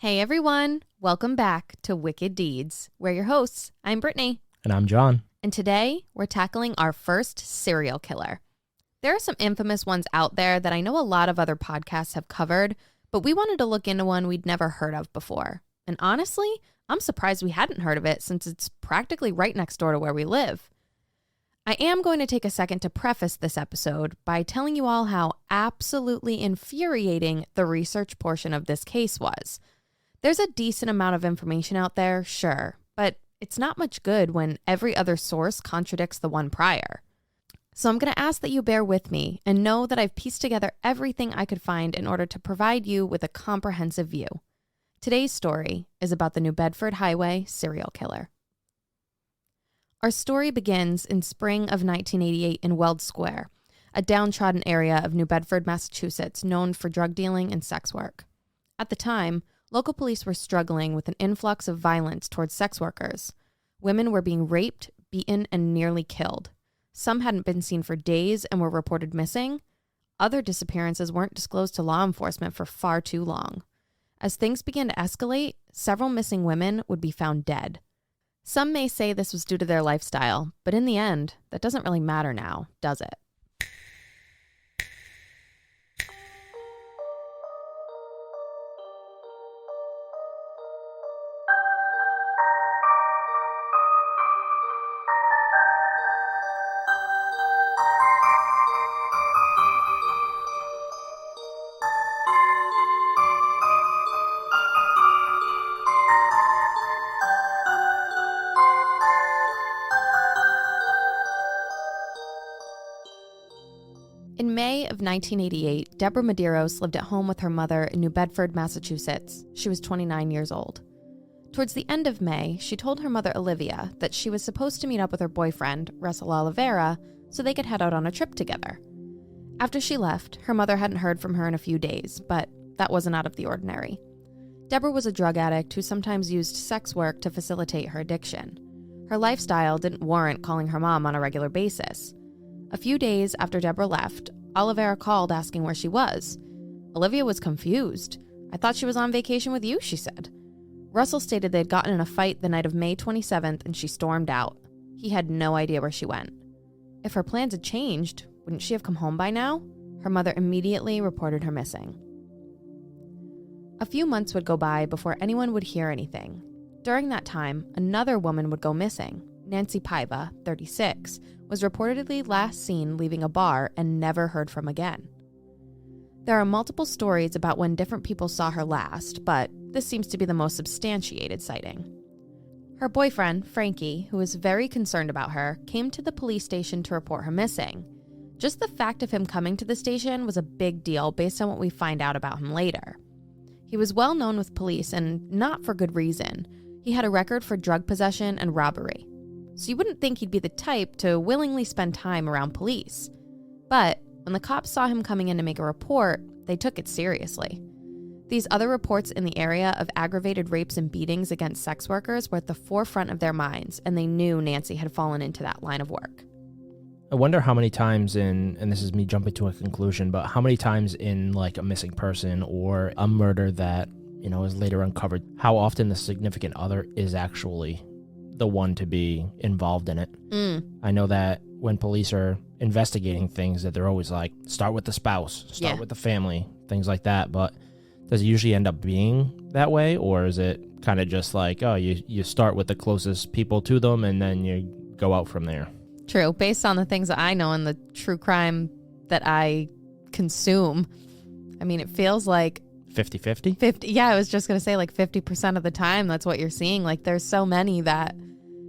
Hey everyone, welcome back to Wicked Deeds. We're your hosts. I'm Brittany. And I'm John. And today we're tackling our first serial killer. There are some infamous ones out there that I know a lot of other podcasts have covered, but we wanted to look into one we'd never heard of before. And honestly, I'm surprised we hadn't heard of it since it's practically right next door to where we live. I am going to take a second to preface this episode by telling you all how absolutely infuriating the research portion of this case was. There's a decent amount of information out there, sure, but it's not much good when every other source contradicts the one prior. So I'm going to ask that you bear with me and know that I've pieced together everything I could find in order to provide you with a comprehensive view. Today's story is about the New Bedford Highway serial killer. Our story begins in spring of 1988 in Weld Square, a downtrodden area of New Bedford, Massachusetts, known for drug dealing and sex work. At the time, local police were struggling with an influx of violence towards sex workers. Women were being raped, beaten, and nearly killed. Some hadn't been seen for days and were reported missing. Other disappearances weren't disclosed to law enforcement for far too long. As things began to escalate, several missing women would be found dead. Some may say this was due to their lifestyle, but in the end, that doesn't really matter now, does it? In May of 1988, Deborah Medeiros lived at home with her mother in New Bedford, Massachusetts. She was 29 years old. Towards the end of May, she told her mother, Olivia, that she was supposed to meet up with her boyfriend, Russell Oliveira, so they could head out on a trip together. After she left, her mother hadn't heard from her in a few days, but that wasn't out of the ordinary. Deborah was a drug addict who sometimes used sex work to facilitate her addiction. Her lifestyle didn't warrant calling her mom on a regular basis. A few days after Deborah left, Oliveira called asking where she was. Olivia was confused. "I thought she was on vacation with you," she said. Russell stated they'd gotten in a fight the night of May 27th and she stormed out. He had no idea where she went. If her plans had changed, wouldn't she have come home by now? Her mother immediately reported her missing. A few months would go by before anyone would hear anything. During that time, another woman would go missing. Nancy Paiva, 36, was reportedly last seen leaving a bar and never heard from again. There are multiple stories about when different people saw her last, but this seems to be the most substantiated sighting. Her boyfriend, Frankie, who was very concerned about her, came to the police station to report her missing. Just the fact of him coming to the station was a big deal based on what we find out about him later. He was well known with police and not for good reason. He had a record for drug possession and robbery. So you wouldn't think he'd be the type to willingly spend time around police. But when the cops saw him coming in to make a report, they took it seriously. These other reports in the area of aggravated rapes and beatings against sex workers were at the forefront of their minds, and they knew Nancy had fallen into that line of work. I wonder how many times and this is me jumping to a conclusion, but how many times in like a missing person or a murder that, is later uncovered, how often the significant other is actually the one to be involved in it. I know that when police are investigating things that they're always like, start with the spouse, start with the family, things like that. But does it usually end up being that way? Or is it kind of just like, oh, you start with the closest people to them and then you go out from there? True. Based on the things that I know and the true crime that I consume, I mean, it feels like 50-50? 50. Yeah, I was just going to say like 50% of the time, that's what you're seeing. Like there's so many that,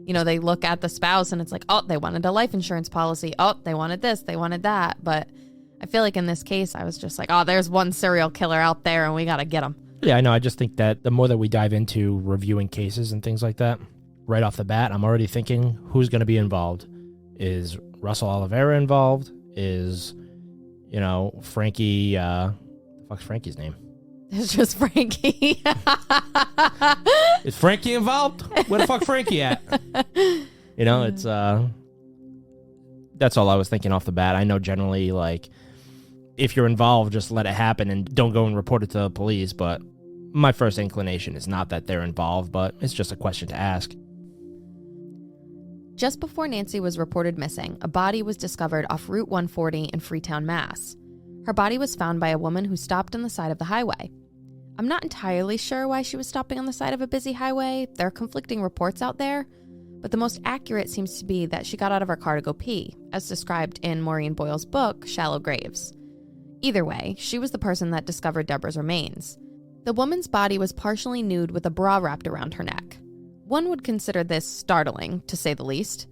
they look at the spouse and it's like, oh, they wanted a life insurance policy. Oh, they wanted this, they wanted that. But I feel like in this case, I was just like, oh, there's one serial killer out there and we got to get him. Yeah, I know. I just think that the more that we dive into reviewing cases and things like that, right off the bat, I'm already thinking who's going to be involved. Is Russell Oliveira involved? Is, Frankie, the fuck's Frankie's name? It's just Frankie. Is Frankie involved? Where the fuck Frankie at? It's that's all I was thinking off the bat. I know generally, like, if you're involved, just let it happen and don't go and report it to the police. But My first inclination is not that they're involved, but it's just a question to ask. Just before Nancy was reported missing, a body was discovered off Route 140 in Freetown, Mass. Her body was found by a woman who stopped on the side of the highway. I'm not entirely sure why she was stopping on the side of a busy highway. There are conflicting reports out there, but the most accurate seems to be that she got out of her car to go pee, as described in Maureen Boyle's book, Shallow Graves. Either way, she was the person that discovered Deborah's remains. The woman's body was partially nude with a bra wrapped around her neck. One would consider this startling, to say the least.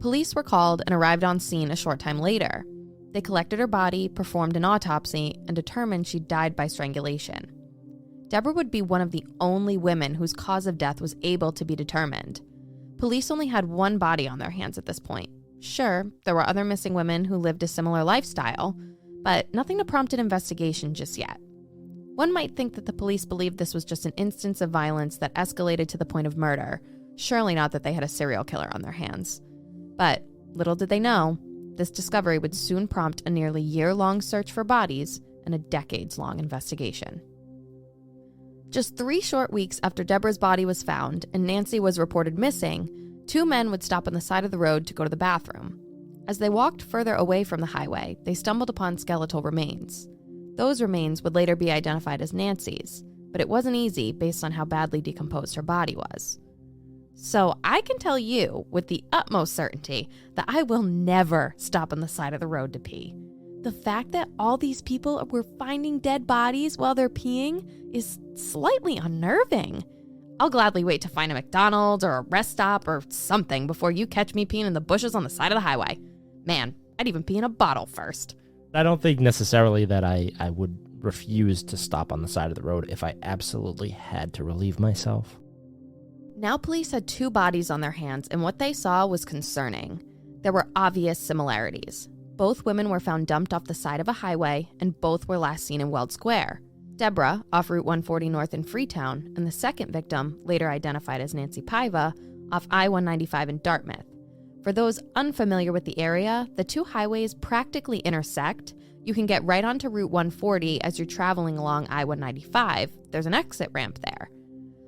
Police were called and arrived on scene a short time later. They collected her body, performed an autopsy, and determined she died by strangulation. Deborah would be one of the only women whose cause of death was able to be determined. Police only had one body on their hands at this point. Sure, there were other missing women who lived a similar lifestyle, but nothing to prompt an investigation just yet. One might think that the police believed this was just an instance of violence that escalated to the point of murder, surely not that they had a serial killer on their hands. But little did they know, this discovery would soon prompt a nearly year-long search for bodies and a decades-long investigation. Just 3 short weeks after Deborah's body was found and Nancy was reported missing, 2 men would stop on the side of the road to go to the bathroom. As they walked further away from the highway, they stumbled upon skeletal remains. Those remains would later be identified as Nancy's, but it wasn't easy based on how badly decomposed her body was. So I can tell you with the utmost certainty that I will never stop on the side of the road to pee. The fact that all these people were finding dead bodies while they're peeing is slightly unnerving. I'll gladly wait to find a McDonald's or a rest stop or something before you catch me peeing in the bushes on the side of the highway. Man, I'd even pee in a bottle first. I don't think necessarily that I would refuse to stop on the side of the road if I absolutely had to relieve myself. Now police had 2 bodies on their hands, and what they saw was concerning. There were obvious similarities. Both women were found dumped off the side of a highway, and both were last seen in Weld Square. Deborah, off Route 140 North in Freetown, and the second victim, later identified as Nancy Paiva, off I-195 in Dartmouth. For those unfamiliar with the area, the 2 highways practically intersect. You can get right onto Route 140 as you're traveling along I-195. There's an exit ramp there.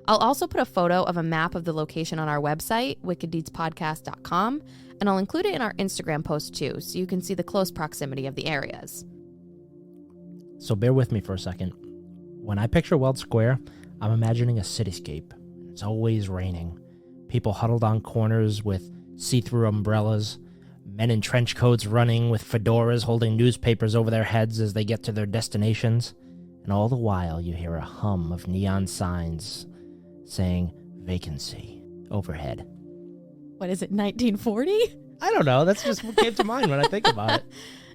I'll also put a photo of a map of the location on our website, wickeddeedspodcast.com, and I'll include it in our Instagram post too, so you can see the close proximity of the areas. So bear with me for a second. When I picture Weld Square, I'm imagining a cityscape. It's always raining. People huddled on corners with see-through umbrellas, men in trench coats running with fedoras holding newspapers over their heads as they get to their destinations, and all the while you hear a hum of neon signs saying vacancy overhead. What is it, 1940? I don't know, that's just what came to mind when I think about it.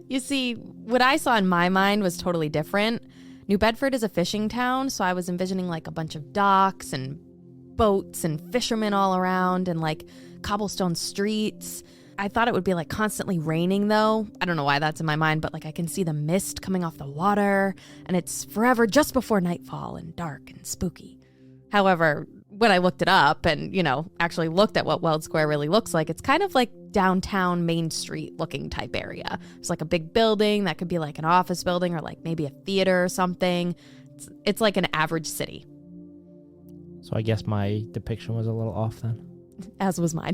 You see, what I saw in my mind was totally different. New Bedford is a fishing town, so I was envisioning like a bunch of docks and boats and fishermen all around and like cobblestone streets. I thought it would be like constantly raining though. I don't know why that's in my mind, but like I can see the mist coming off the water and it's forever just before nightfall and dark and spooky. However, when I looked it up and, actually looked at what Weld Square really looks like, it's kind of like downtown Main Street looking type area. It's like a big building that could be like an office building or like maybe a theater or something. It's like an average city. So I guess my depiction was a little off then. As was mine.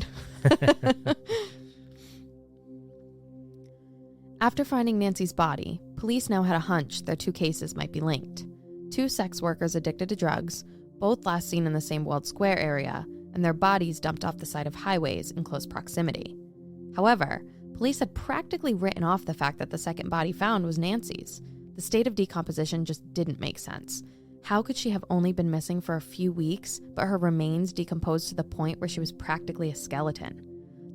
After finding Nancy's body, police now had a hunch their 2 cases might be linked. 2 sex workers addicted to drugs, both last seen in the same Weld Square area, and their bodies dumped off the side of highways in close proximity. However, police had practically written off the fact that the second body found was Nancy's. The state of decomposition just didn't make sense. How could she have only been missing for a few weeks, but her remains decomposed to the point where she was practically a skeleton?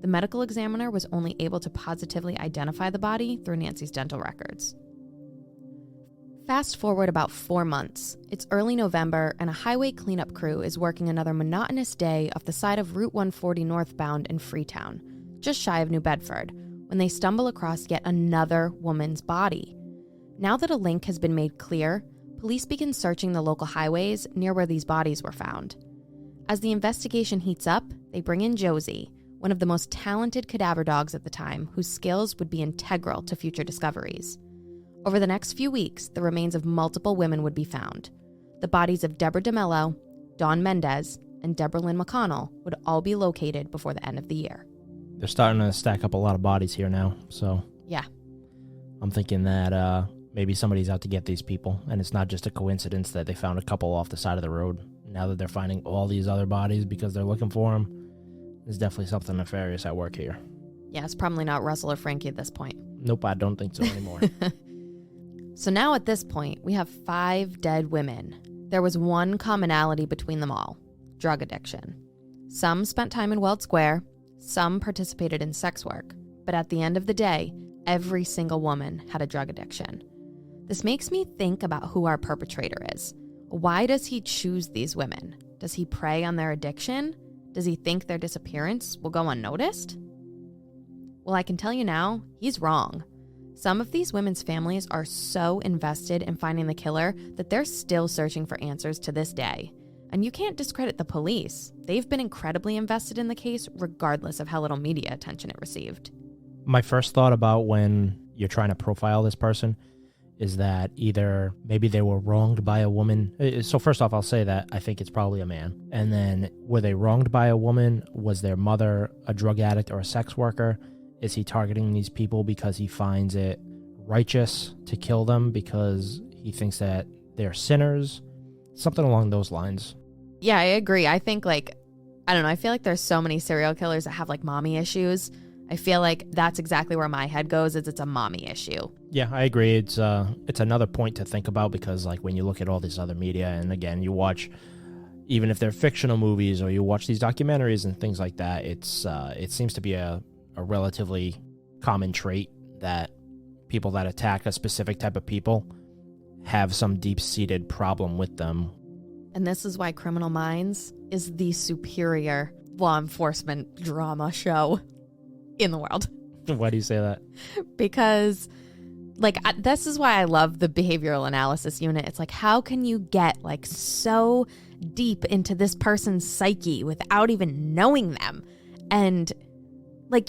The medical examiner was only able to positively identify the body through Nancy's dental records. Fast forward about 4 months. It's early November, and a highway cleanup crew is working another monotonous day off the side of Route 140 northbound in Freetown, just shy of New Bedford, when they stumble across yet another woman's body. Now that a link has been made clear, police begin searching the local highways near where these bodies were found. As the investigation heats up, they bring in Josie, one of the most talented cadaver dogs at the time, whose skills would be integral to future discoveries. Over the next few weeks, the remains of multiple women would be found. the bodies of Deborah DeMello, Dawn Mendes, and Deborah Lynn McConnell would all be located before the end of the year. They're starting to stack up a lot of bodies here now, so Yeah. I'm thinking that maybe somebody's out to get these people, and it's not just a coincidence that they found a couple off the side of the road. Now that they're finding all these other bodies because they're looking for them, there's definitely something nefarious at work here. Yeah, it's probably not Russell or Frankie at this point. Nope, I don't think so anymore. So now at this point, we have 5 dead women. There was one commonality between them all: drug addiction. Some spent time in Weld Square, some participated in sex work, but at the end of the day, every single woman had a drug addiction. This makes me think about who our perpetrator is. Why does he choose these women? Does he prey on their addiction? Does he think their disappearance will go unnoticed? Well, I can tell you now, he's wrong. Some of these women's families are so invested in finding the killer that they're still searching for answers to this day. And you can't discredit the police. They've been incredibly invested in the case regardless of how little media attention it received. My first thought about when you're trying to profile this person is that either maybe they were wronged by a woman. So first off, I'll say that I think it's probably a man. And then, were they wronged by a woman? Was their mother a drug addict or a sex worker? Is he targeting these people because he finds it righteous to kill them because he thinks that they're sinners? Something along those lines. Yeah, I agree. I think I don't know, I feel like there's so many serial killers that have mommy issues. I feel like that's exactly where my head goes, is it's a mommy issue. Yeah, I agree. It's another point to think about because when you look at all this other media, and again, you watch, even if they're fictional movies or you watch these documentaries and things like that, it seems to be a relatively common trait that people that attack a specific type of people have some deep-seated problem with them. And this is why Criminal Minds is the superior law enforcement drama show in the world. Why do you say that? Because this is why I love the behavioral analysis unit. It's how can you get so deep into this person's psyche without even knowing them? And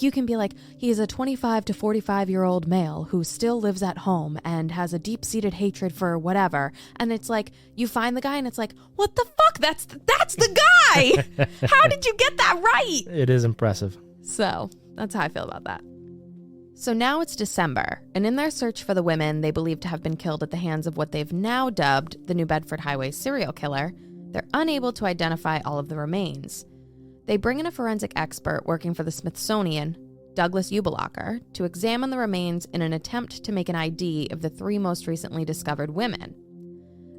you can be he's a 25 to 45-year-old male who still lives at home and has a deep-seated hatred for whatever. And it's you find the guy and it's what the fuck? That's the guy! How did you get that right? It is impressive. So that's how I feel about that. So now it's December, and in their search for the women they believe to have been killed at the hands of what they've now dubbed the New Bedford Highway serial killer, they're unable to identify all of the remains. They bring in a forensic expert working for the Smithsonian, Douglas Ubelacher, to examine the remains in an attempt to make an ID of the 3 most recently discovered women.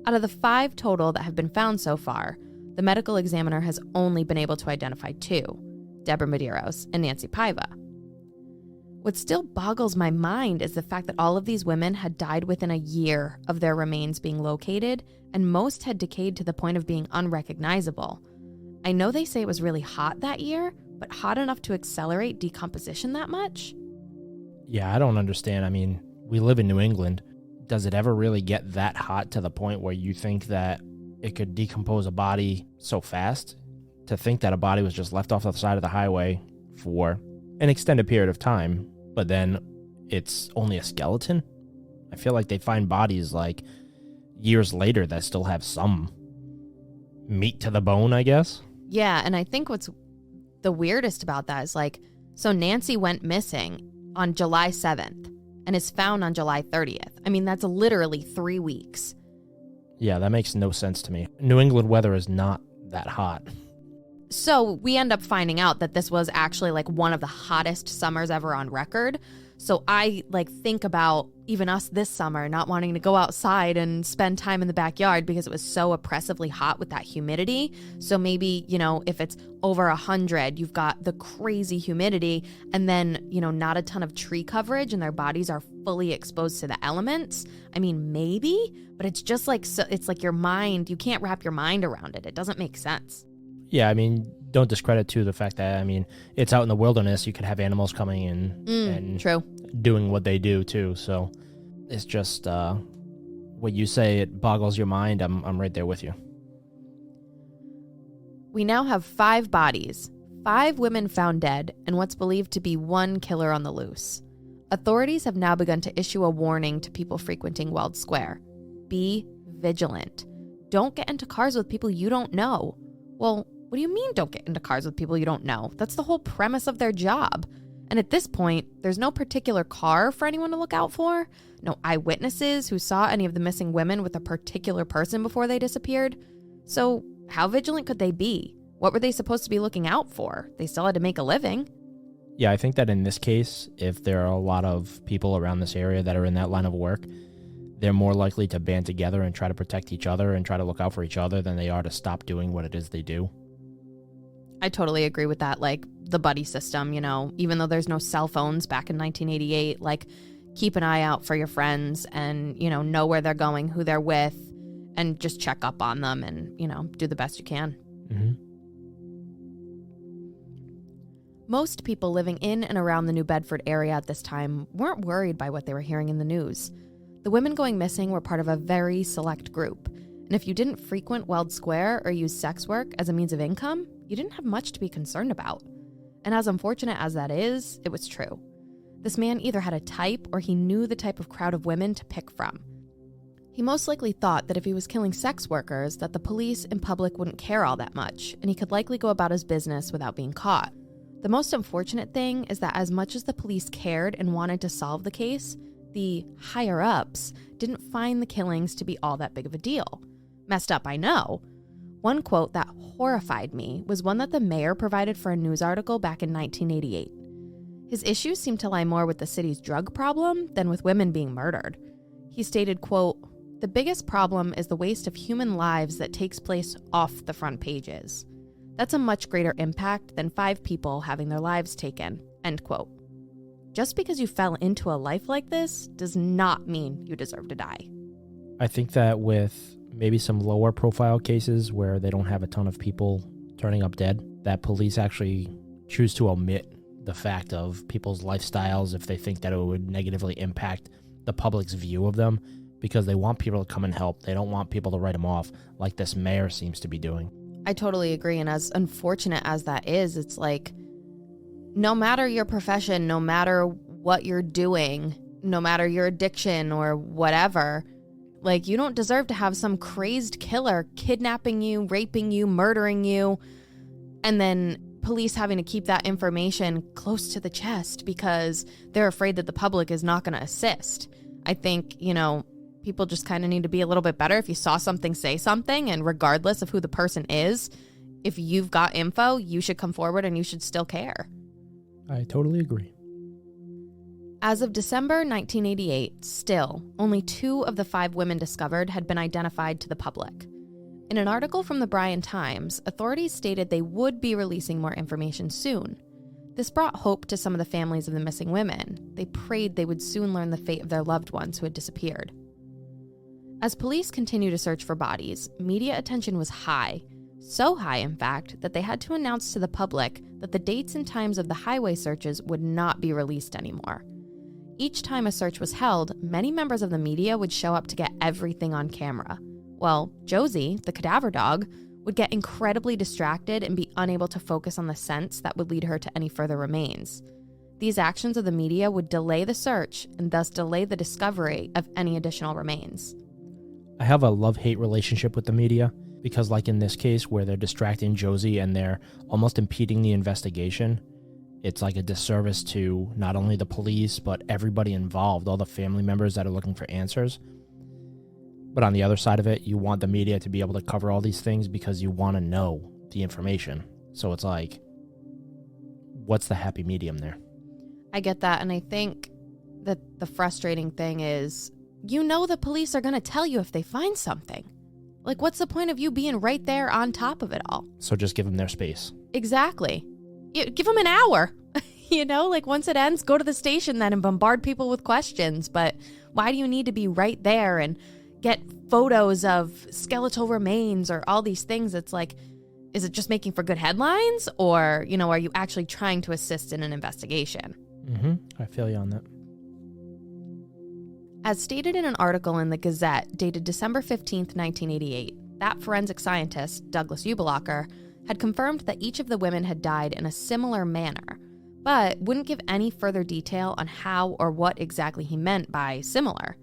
Out of the 5 total that have been found so far, the medical examiner has only been able to identify 2, Deborah Medeiros and Nancy Paiva. What still boggles my mind is the fact that all of these women had died within a year of their remains being located, and most had decayed to the point of being unrecognizable. I know they say it was really hot that year, but hot enough to accelerate decomposition that much? Yeah, I don't understand. I mean, we live in New England. Does it ever really get that hot to the point where you think that it could decompose a body so fast? To think that a body was just left off the side of the highway for an extended period of time, but then it's only a skeleton? I feel like they find bodies years later that still have some meat to the bone, I guess. Yeah, and I think what's the weirdest about that is so Nancy went missing on July 7th and is found on July 30th. I mean, that's literally 3 weeks. Yeah, that makes no sense to me. New England weather is not that hot. So we end up finding out that this was actually one of the hottest summers ever on record. So I think about even us this summer not wanting to go outside and spend time in the backyard because it was so oppressively hot with that humidity. So maybe, if it's over 100, you've got the crazy humidity and then, not a ton of tree coverage and their bodies are fully exposed to the elements. I mean, maybe, but it's just so it's your mind, you can't wrap your mind around it. It doesn't make sense. Yeah, I mean, don't discredit too the fact that, it's out in the wilderness. You could have animals coming in and true. Doing what they do too. So it's just what you say, it boggles your mind. I'm right there with you. We now have 5 bodies, 5 women found dead, and what's believed to be 1 killer on the loose. Authorities have now begun to issue a warning to people frequenting Weld Square. Be vigilant. don't get into cars with people you don't know. Well, what do you mean don't get into cars with people you don't know? That's the whole premise of their job. And at this point, there's no particular car for anyone to look out for, no eyewitnesses who saw any of the missing women with a particular person before they disappeared. So how vigilant could they be? What were they supposed to be looking out for? They still had to make a living. Yeah, I think that in this case, if there are a lot of people around this area that are in that line of work, they're more likely to band together and try to protect each other and try to look out for each other than they are to stop doing what it is they do. I totally agree with that. Like the buddy system, even though there's no cell phones back in 1988, like keep an eye out for your friends and, know where they're going, who they're with, and just check up on them and, do the best you can. Mm-hmm. Most people living in and around the New Bedford area at this time weren't worried by what they were hearing in the news. The women going missing were part of a very select group, and if you didn't frequent Weld Square or use sex work as a means of income, you didn't have much to be concerned about. And as unfortunate as that is, it was true. This man either had a type or he knew the type of crowd of women to pick from. He most likely thought that if he was killing sex workers, that the police and public wouldn't care all that much, and he could likely go about his business without being caught. The most unfortunate thing is that as much as the police cared and wanted to solve the case, the higher-ups didn't find the killings to be all that big of a deal. Messed up, I know. One quote that horrified me was one that the mayor provided for a news article back in 1988. His issues seemed to lie more with the city's drug problem than with women being murdered. He stated, quote, "The biggest problem is the waste of human lives that takes place off the front pages. That's a much greater impact than 5 people having their lives taken," end quote. Just because you fell into a life like this does not mean you deserve to die. I think that with maybe some lower profile cases where they don't have a ton of people turning up dead, that police actually choose to omit the fact of people's lifestyles if they think that it would negatively impact the public's view of them, because they want people to come and help. They don't want people to write them off like this mayor seems to be doing. I totally agree. And as unfortunate as that is, it's like, no matter your profession, no matter what you're doing, no matter your addiction or whatever, like, you don't deserve to have some crazed killer kidnapping you, raping you, murdering you, and then police having to keep that information close to the chest because they're afraid that the public is not going to assist. I think, people just kind of need to be a little bit better. If you saw something, say something, and regardless of who the person is, if you've got info, you should come forward and you should still care. I totally agree. As of December 1988, still, only 2 of the 5 women discovered had been identified to the public. In an article from the Bryan Times, authorities stated they would be releasing more information soon. This brought hope to some of the families of the missing women. They prayed they would soon learn the fate of their loved ones who had disappeared. As police continued to search for bodies, media attention was high. So high, in fact, that they had to announce to the public that the dates and times of the highway searches would not be released anymore. Each time a search was held, many members of the media would show up to get everything on camera. Well, Josie, the cadaver dog, would get incredibly distracted and be unable to focus on the scents that would lead her to any further remains. These actions of the media would delay the search and thus delay the discovery of any additional remains. I have a love-hate relationship with the media because, like in this case where they're distracting Josie and they're almost impeding the investigation, it's like a disservice to not only the police, but everybody involved, all the family members that are looking for answers. But on the other side of it, you want the media to be able to cover all these things because you want to know the information. So it's like, what's the happy medium there? I get that, and I think that the frustrating thing is, the police are going to tell you if they find something. Like, what's the point of you being right there on top of it all? So just give them their space. Exactly. Give them an hour. Once it ends, go to the station then and bombard people with questions. But why do you need to be right there and get photos of skeletal remains or all these things? It's like, is it just making for good headlines? Or, are you actually trying to assist in an investigation? I feel you on that. As stated in an article in the Gazette dated December 15th, 1988, that forensic scientist, Douglas Ubelacher, had confirmed that each of the women had died in a similar manner, but wouldn't give any further detail on how or what exactly he meant by similar.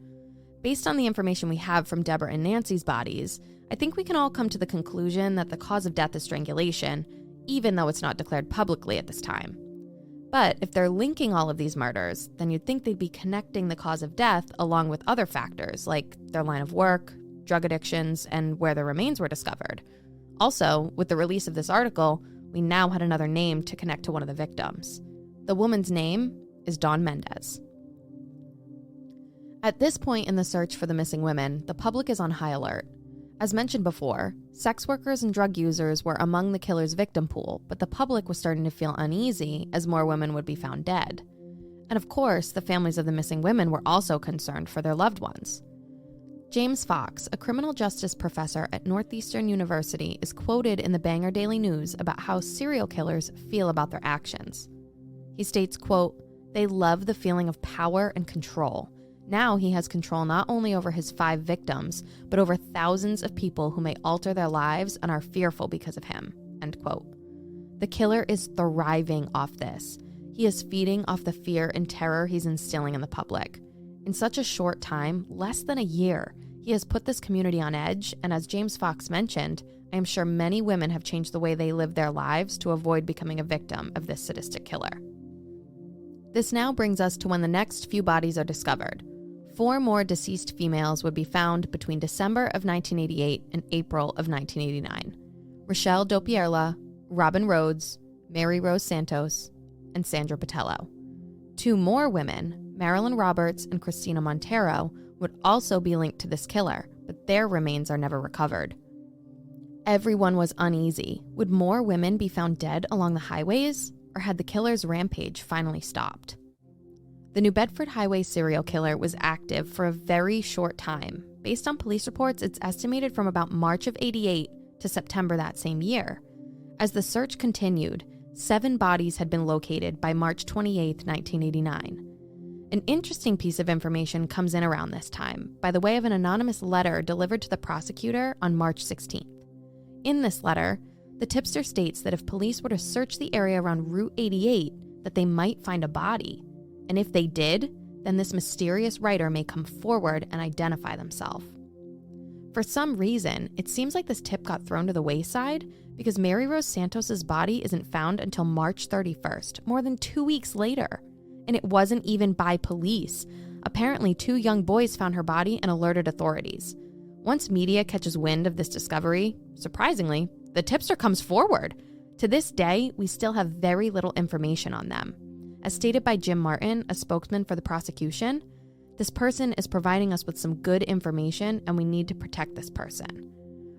Based on the information we have from Deborah and Nancy's bodies, I think we can all come to the conclusion that the cause of death is strangulation, even though it's not declared publicly at this time. But if they're linking all of these murders, then you'd think they'd be connecting the cause of death along with other factors like their line of work, drug addictions, and where their remains were discovered. Also, with the release of this article, we now had another name to connect to one of the victims. The woman's name is Dawn Mendes. At this point in the search for the missing women, the public is on high alert. As mentioned before, sex workers and drug users were among the killer's victim pool, but the public was starting to feel uneasy as more women would be found dead. And of course, the families of the missing women were also concerned for their loved ones. James Fox, a criminal justice professor at Northeastern University, is quoted in the Bangor Daily News about how serial killers feel about their actions. He states, quote, "They love the feeling of power and control. Now he has control not only over his 5 victims, but over thousands of people who may alter their lives and are fearful because of him," end quote. The killer is thriving off this. He is feeding off the fear and terror he's instilling in the public. In such a short time, less than a year, he has put this community on edge, and as James Fox mentioned, I am sure many women have changed the way they live their lives to avoid becoming a victim of this sadistic killer. This now brings us to when the next few bodies are discovered. 4 more deceased females would be found between December of 1988 and April of 1989. Rochelle Dopierla, Robin Rhodes, Mary Rose Santos, and Sandra Botello. 2 more women, Marilyn Roberts and Christina Montero, would also be linked to this killer, but their remains are never recovered. Everyone was uneasy. Would more women be found dead along the highways, or had the killer's rampage finally stopped? The New Bedford highway serial killer was active for a very short time. Based on police reports, it's estimated from about March of '88 to September that same year. As the search continued, 7 bodies had been located by March 28, 1989. An interesting piece of information comes in around this time by the way of an anonymous letter delivered to the prosecutor on March 16th. In this letter, the tipster states that if police were to search the area around Route 88, that they might find a body. And if they did, then this mysterious writer may come forward and identify themselves. For some reason, it seems like this tip got thrown to the wayside because Mary Rose Santos' body isn't found until March 31st, more than 2 weeks later. And it wasn't even by police. Apparently, 2 young boys found her body and alerted authorities. Once media catches wind of this discovery, surprisingly, the tipster comes forward. To this day, we still have very little information on them. As stated by Jim Martin, a spokesman for the prosecution, this person is providing us with some good information and we need to protect this person.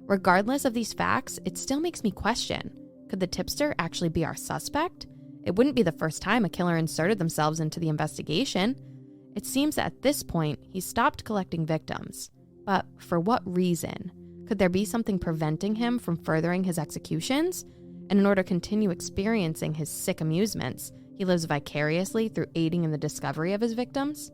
Regardless of these facts, it still makes me question, could the tipster actually be our suspect? It wouldn't be the first time a killer inserted themselves into the investigation. It seems that at this point, he stopped collecting victims. But for what reason? Could there be something preventing him from furthering his executions? And in order to continue experiencing his sick amusements, he lives vicariously through aiding in the discovery of his victims?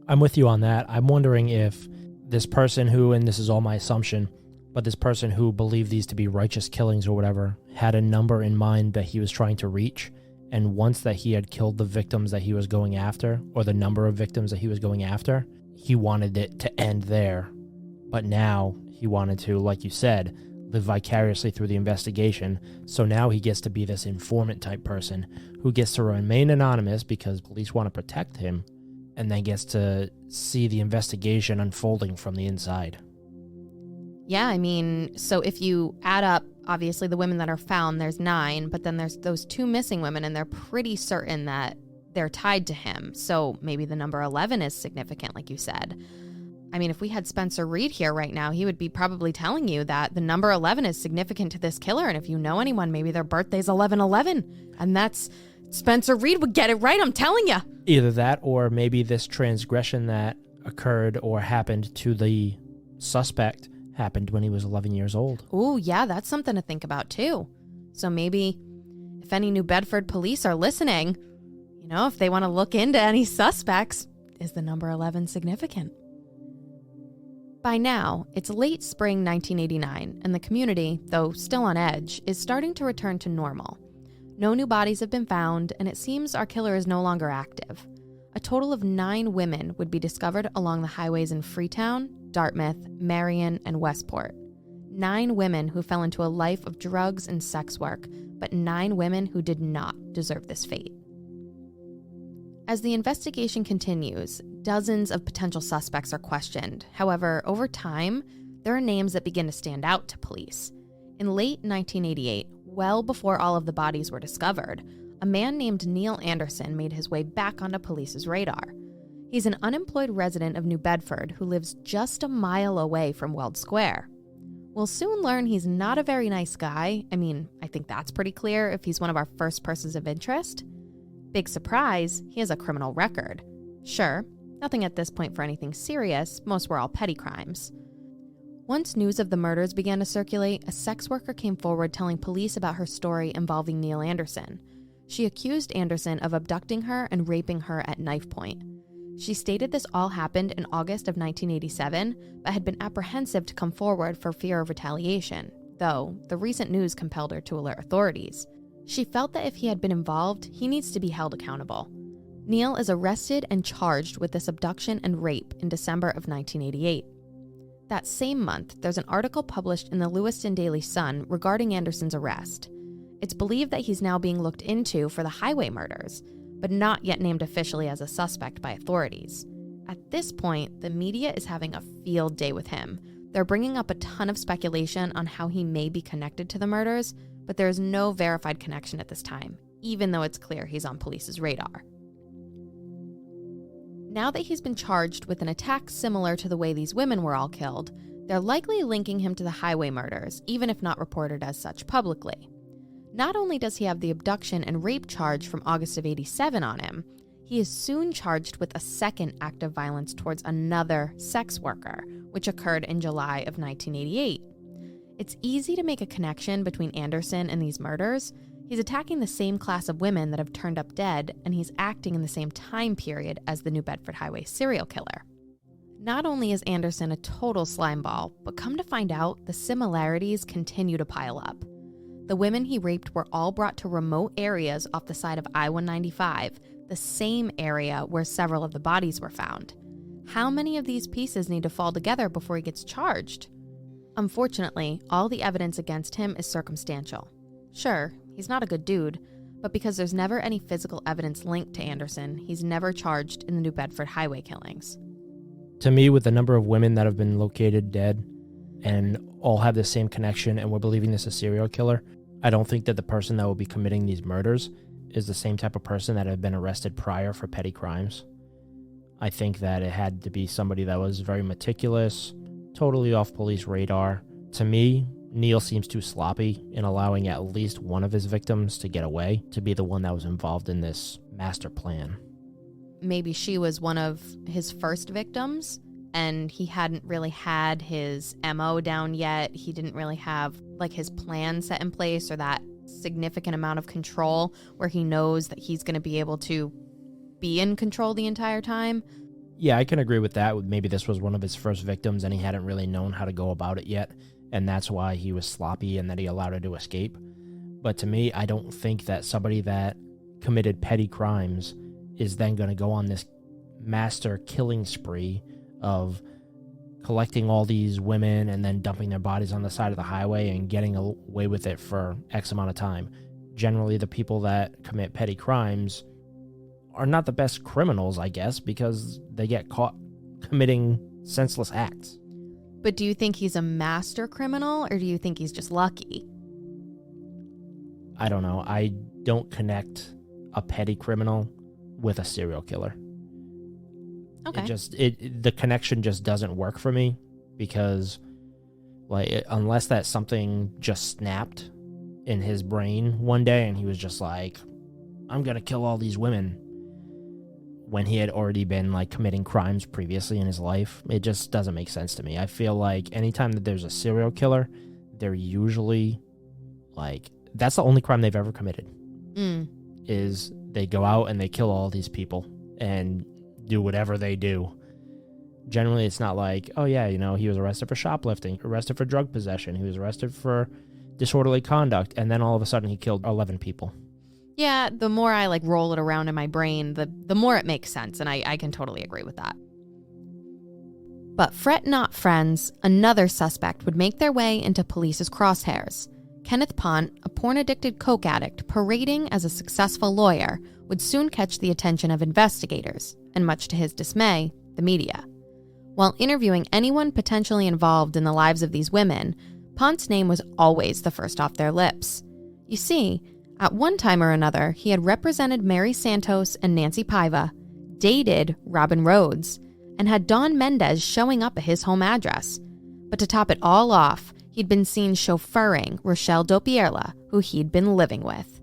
I'm with you on that. I'm wondering if this person who, and this is all my assumption, but this person who believed these to be righteous killings or whatever, had a number in mind that he was trying to reach. And once that he had killed the victims that he was going after, or the number of victims that he was going after, he wanted it to end there. But now he wanted to, like you said, live vicariously through the investigation. So now he gets to be this informant type person who gets to remain anonymous because police want to protect him, and then gets to see the investigation unfolding from the inside. Yeah, I mean, so if you add up, obviously the women that are found, there's 9, but then there's those 2 missing women, and they're pretty certain that they're tied to him. So maybe the number 11 is significant, like you said. I mean, if we had Spencer Reed here right now, he would be probably telling you that the number 11 is significant to this killer. And if you know anyone, maybe their birthday's 11/11. And that's Spencer Reed would get it right, I'm telling you. Either that, or maybe this transgression that occurred or happened to the suspect happened when he was 11 years old. Ooh, yeah, that's something to think about too. So maybe if any New Bedford police are listening, you know, if they want to look into any suspects, is the number 11 significant? By now, it's late spring 1989, and the community, though still on edge, is starting to return to normal. No new bodies have been found, and it seems our killer is no longer active. A total of 9 women would be discovered along the highways in Freetown, Dartmouth, Marion, and Westport. 9 women who fell into a life of drugs and sex work, but 9 women who did not deserve this fate. As the investigation continues, dozens of potential suspects are questioned. However, over time, there are names that begin to stand out to police. In late 1988, well before all of the bodies were discovered, a man named Neil Anderson made his way back onto police's radar. He's an unemployed resident of New Bedford who lives just a mile away from Weld Square. We'll soon learn he's not a very nice guy. I mean, I think that's pretty clear if he's one of our first persons of interest. Big surprise, he has a criminal record. Sure, nothing at this point for anything serious, most were all petty crimes. Once news of the murders began to circulate, a sex worker came forward telling police about her story involving Neil Anderson. She accused Anderson of abducting her and raping her at knife point. She stated this all happened in August of 1987, but had been apprehensive to come forward for fear of retaliation, though the recent news compelled her to alert authorities. She felt that if he had been involved, he needs to be held accountable. Neil is arrested and charged with this abduction and rape in December of 1988. That same month, there's an article published in the Lewiston Daily Sun regarding Anderson's arrest. It's believed that he's now being looked into for the highway murders, but not yet named officially as a suspect by authorities. At this point, the media is having a field day with him. They're bringing up a ton of speculation on how he may be connected to the murders, but there is no verified connection at this time, even though it's clear he's on police's radar. Now that he's been charged with an attack similar to the way these women were all killed, they're likely linking him to the highway murders, even if not reported as such publicly. Not only does he have the abduction and rape charge from August of '87 on him, he is soon charged with a second act of violence towards another sex worker, which occurred in July of 1988. It's easy to make a connection between Anderson and these murders. He's attacking the same class of women that have turned up dead, and he's acting in the same time period as the New Bedford Highway serial killer. Not only is Anderson a total slimeball, but come to find out, the similarities continue to pile up. The women he raped were all brought to remote areas off the side of I-195, the same area where several of the bodies were found. How many of these pieces need to fall together before he gets charged? Unfortunately, all the evidence against him is circumstantial. Sure, he's not a good dude, but because there's never any physical evidence linked to Anderson, he's never charged in the New Bedford highway killings. To me, with the number of women that have been located dead and all have the same connection and we're believing this is a serial killer, I don't think that the person that will be committing these murders is the same type of person that had been arrested prior for petty crimes. I think that it had to be somebody that was very meticulous, totally off police radar. To me, Neil seems too sloppy in allowing at least one of his victims to get away, to be the one that was involved in this master plan. Maybe she was one of his first victims, and he hadn't really had his MO down yet. He didn't really have his plan set in place or that significant amount of control where he knows that he's going to be able to be in control the entire time. Yeah, I can agree with that. Maybe this was one of his first victims and he hadn't really known how to go about it yet, and that's why he was sloppy and that he allowed her to escape. But to me, I don't think that somebody that committed petty crimes is then going to go on this master killing spree of collecting all these women and then dumping their bodies on the side of the highway and getting away with it for X amount of time. Generally, the people that commit petty crimes are not the best criminals, I guess, because they get caught committing senseless acts. But do you think he's a master criminal, or do you think he's just lucky? I don't know. I don't connect a petty criminal with a serial killer. Okay. The connection just doesn't work for me because, unless that something just snapped in his brain one day and he was just like, I'm gonna kill all these women, when he had already been committing crimes previously in his life, it just doesn't make sense to me. I feel like anytime that there's a serial killer, they're usually that's the only crime they've ever committed. Is they go out and they kill all these people and do whatever they do. Generally, it's not oh yeah, he was arrested for shoplifting, arrested for drug possession, he was arrested for disorderly conduct, and then all of a sudden he killed 11 people. Yeah, the more I roll it around in my brain, the more it makes sense, and I can totally agree with that. But fret not, friends, another suspect would make their way into police's crosshairs. Kenneth Pond, a porn-addicted coke addict parading as a successful lawyer, would soon catch the attention of investigators, and much to his dismay, the media. While interviewing anyone potentially involved in the lives of these women, Pond's name was always the first off their lips. You see, at one time or another, he had represented Mary Santos and Nancy Paiva, dated Robin Rhodes, and had Dawn Mendes showing up at his home address. But to top it all off, he'd been seen chauffeuring Rochelle Dopierla, who he'd been living with.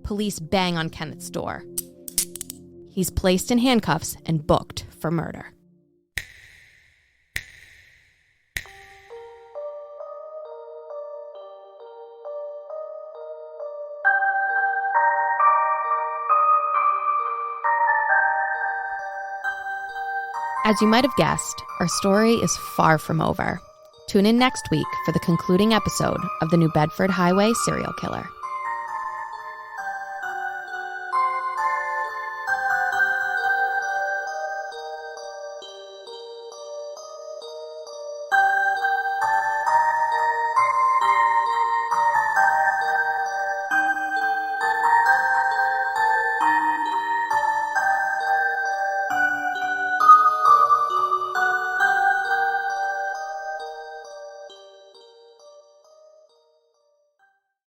Police bang on Kenneth's door. He's placed in handcuffs and booked for murder. As you might have guessed, our story is far from over. Tune in next week for the concluding episode of the New Bedford Highway serial killer.